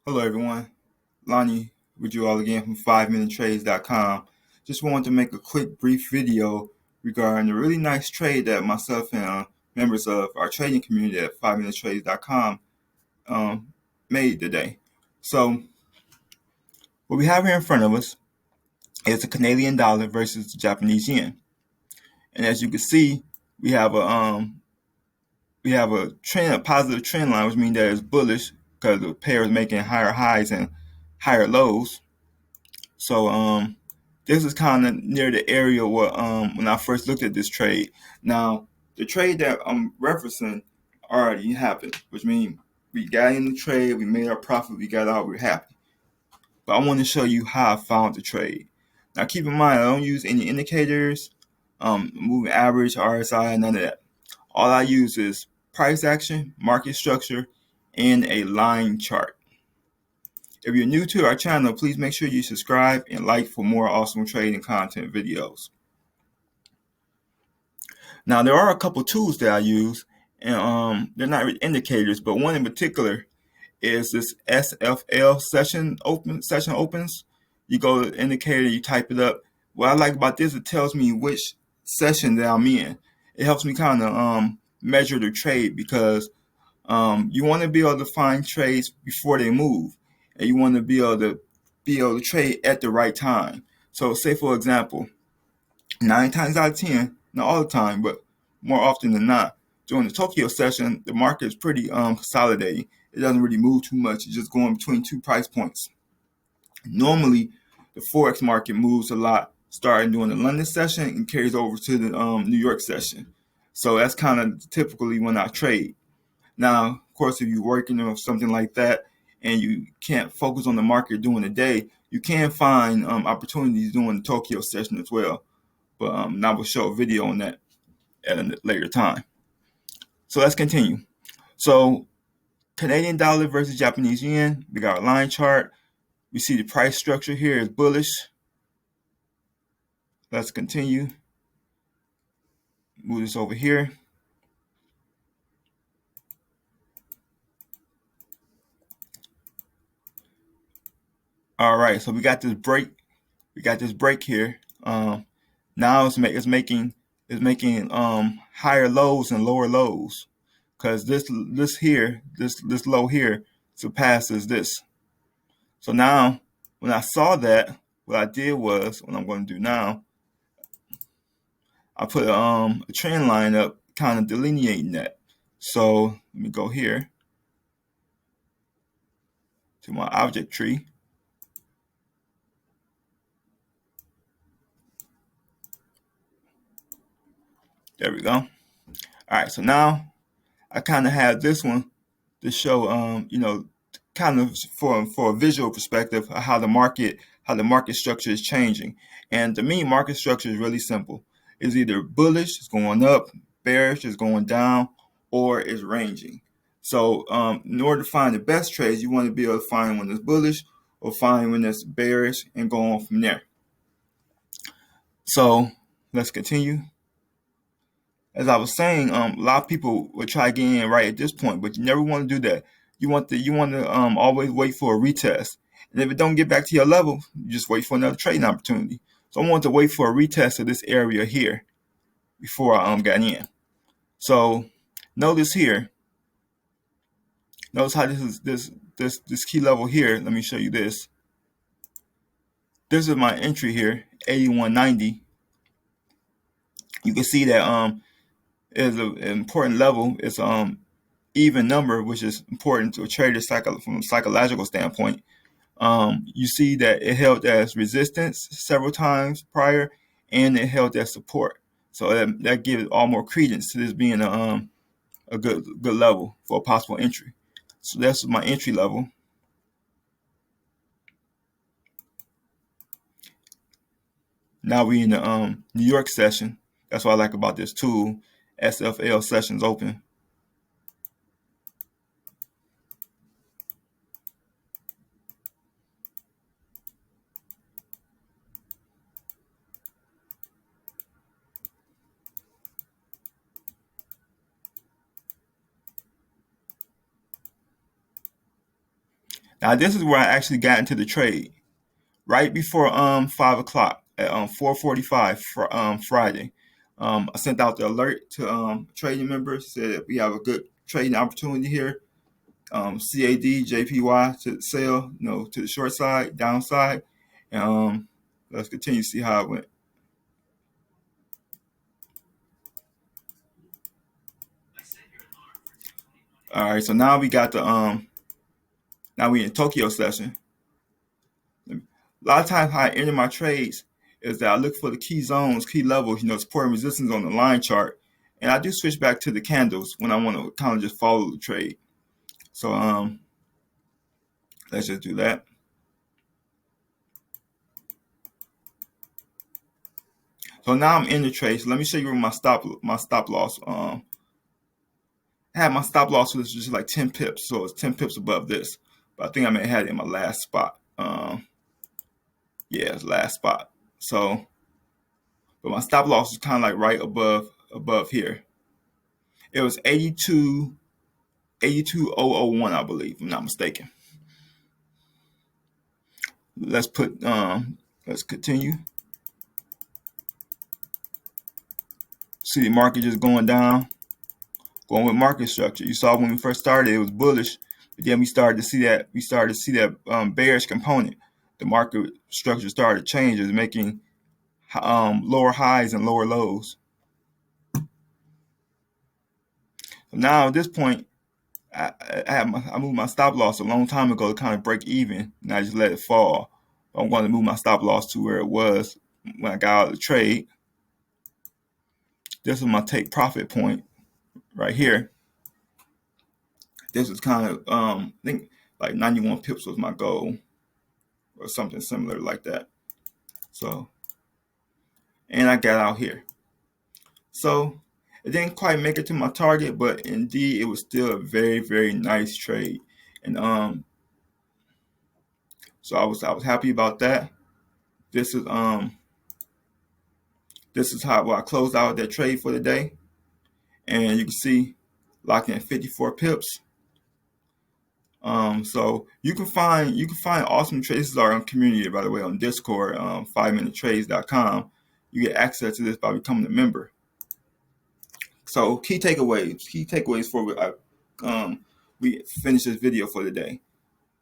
Hello, everyone. Lonnie with you all again from 5minutetrades.com. Just wanted to make a quick, brief video regarding a really nice trade that myself and members of our trading community at 5minutetrades.com made today. So, what we have here in front of us is the Canadian dollar versus the Japanese yen, and as you can see, we have a trend, a positive trend line, which means that it's bullish because the pair is making higher highs and higher lows. So this is kind of near the area where when I first looked at this trade. Now the trade that I'm referencing already happened, which means we got in the trade, we made our profit, we got out, we're happy. But I want to show you how I found the trade. Now keep in mind I don't use any indicators, moving average, RSI, none of that. All I use is price action, market structure, and a line chart. If you're new to our channel, please make sure you subscribe and like for more awesome trading content videos. Now, there are a couple tools that I use, and they're not really indicators, but one in particular is this SFL session opens. You go to the indicator, you type it up. What I like about this, it tells me which session that I'm in. It helps me kind of measure the trade because you want to be able to find trades before they move, and you want to be able to trade at the right time. So, say for example, 9 times out of 10, not all the time, but more often than not, during the Tokyo session, the market is pretty consolidating. It doesn't really move too much. It's just going between two price points. Normally, the forex market moves a lot, starting during the London session and carries over to the New York session. So that's kind of typically when I trade. Now, of course, if you're working on something like that and you can't focus on the market during the day, you can find opportunities during the Tokyo session as well. But I will show a video on that at a later time. So let's continue. So Canadian dollar versus Japanese yen. We got our line chart. We see the price structure here is bullish. Let's continue. Move this over here. All right, so we got this break. We got this break here. Now it's making higher lows and lower lows because this low here surpasses this. So now when I saw that, what I did was, what I'm going to do now, I put a trend line up, kind of delineating that. So let me go here to my object tree. There we go. All right, so now I kind of have this one to show, kind of for a visual perspective of how the market structure is changing. And to me, market structure is really simple. It's either bullish, it's going up, bearish, it's going down, or it's ranging. So in order to find the best trades, you want to be able to find one that's bullish or find one that's bearish and go on from there. So let's continue. As I was saying, a lot of people would try getting in right at this point, but you never want to do that. You want to always wait for a retest, and if it don't get back to your level, you just wait for another trading opportunity. So I want to wait for a retest of this area here before I got in. So notice here, notice how this key level here. Let me show you this. This is my entry here, 81.90. You can see that is an important level. It's even number, which is important to a trader from a psychological standpoint. You see that it held as resistance several times prior, and it held as support. So that gives all more credence to this being a good level for a possible entry. So that's my entry level. Now we in the New York session. That's what I like about this tool. SFL sessions open. Now this is where I actually got into the trade right before 5 o'clock at 4:45 Friday. I sent out the alert to trading members, said we have a good trading opportunity here. CADJPY to sell, to the short side, downside, and let's continue to see how it went. All right, so now we got the now we in Tokyo session. A lot of times how I enter my trades is that I look for the key zones, key levels, support and resistance on the line chart. And I do switch back to the candles when I want to kind of just follow the trade. So let's just do that. So now I'm in the trade. So let me show you where my stop loss. I had my stop loss was just like 10 pips, so it's 10 pips above this. But I think I may have had it in my last spot. Yeah, it's last spot. So, but my stop loss is kind of like right above here. It was 82,001, I believe, if I'm not mistaken. Let's continue. See the market just going down, going with market structure. You saw when we first started, it was bullish, but then we started to see that bearish component. The market structure started changing, making lower highs and lower lows. So now at this point, I moved my stop loss a long time ago to kind of break even, and I just let it fall. I'm going to move my stop loss to where it was when I got out of the trade. This is my take profit point right here. This is kind of I think like 91 pips was my goal, or something similar like that. So, and I got out here. So it didn't quite make it to my target, but indeed it was still a very, very nice trade. And so I was happy about that. This is how I closed out that trade for the day. And you can see locking at 54 pips. So you can find awesome trades. This is our community, by the way, on Discord, 5minutetrades.com. You get access to this by becoming a member. So key takeaways for we finish this video for the day.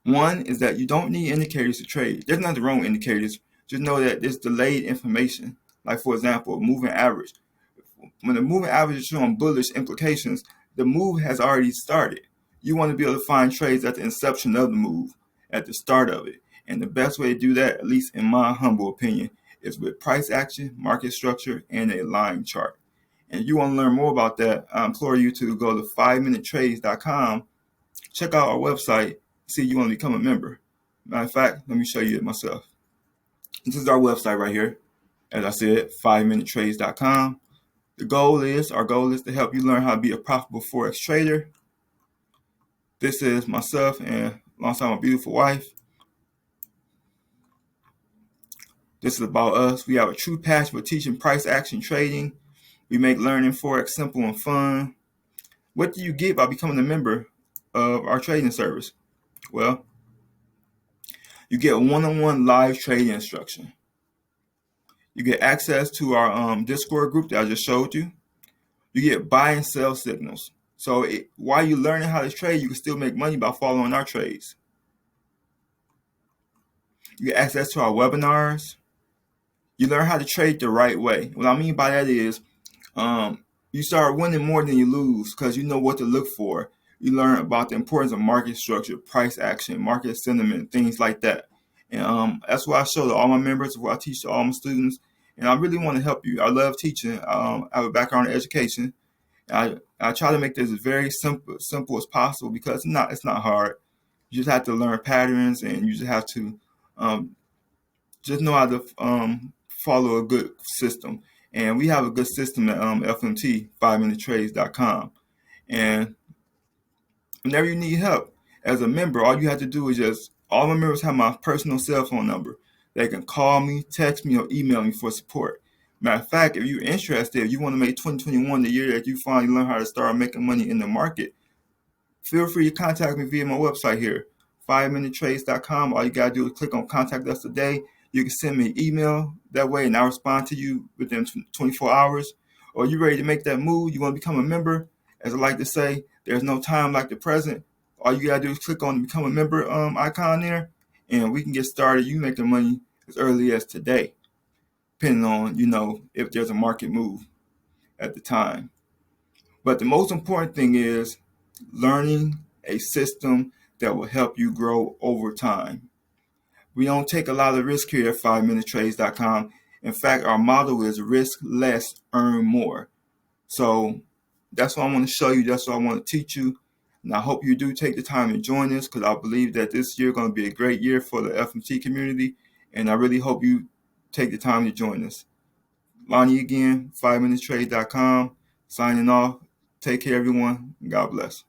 One is that you don't need indicators to trade. There's nothing wrong with indicators. Just know that there's delayed information. Like, for example, moving average. When the moving average is showing bullish implications, the move has already started. You want to be able to find trades at the inception of the move, at the start of it. And the best way to do that, at least in my humble opinion, is with price action, market structure, and a line chart. And if you want to learn more about that, I implore you to go to 5minutetrades.com, check out our website, see if you want to become a member. Matter of fact, let me show you it myself. This is our website right here. As I said, 5minutetrades.com. Our goal is to help you learn how to be a profitable Forex trader. This is myself and alongside my beautiful wife. This is about us. We have a true passion for teaching price action trading. We make learning Forex simple and fun. What do you get by becoming a member of our trading service? Well, you get one-on-one live trading instruction. You get access to our Discord group that I just showed you. You get buy and sell signals. So while you're learning how to trade, you can still make money by following our trades. You get access to our webinars. You learn how to trade the right way. What I mean by that is you start winning more than you lose because you know what to look for. You learn about the importance of market structure, price action, market sentiment, things like that. And that's what I show to all my members, what I teach to all my students. And I really want to help you. I love teaching. I have a background in education. I try to make this as very simple as possible because it's not hard. You just have to learn patterns, and you just have to just know how to follow a good system. And we have a good system at FMT, 5minutetrades.com. And whenever you need help as a member, all you have to do is all my members have my personal cell phone number. They can call me, text me, or email me for support. Matter of fact, if you're interested, if you want to make 2021 the year that you finally learn how to start making money in the market, feel free to contact me via my website here, 5minutetrades.com. All you got to do is click on contact us today. You can send me an email that way, and I'll respond to you within 24 hours. Or you ready to make that move? You want to become a member? As I like to say, there's no time like the present. All you got to do is click on the become a member icon there, and we can get started. You making money as early as today, depending on, if there's a market move at the time. But the most important thing is learning a system that will help you grow over time. We don't take a lot of risk here at 5minutetrades.com. In fact, our motto is risk less, earn more. So that's what I want to show you. That's what I want to teach you. And I hope you do take the time to join us, because I believe that this year is going to be a great year for the FMT community. And I really hope you take the time to join us. Lonnie again, 5minutetrades.com, signing off. Take care, everyone. God bless.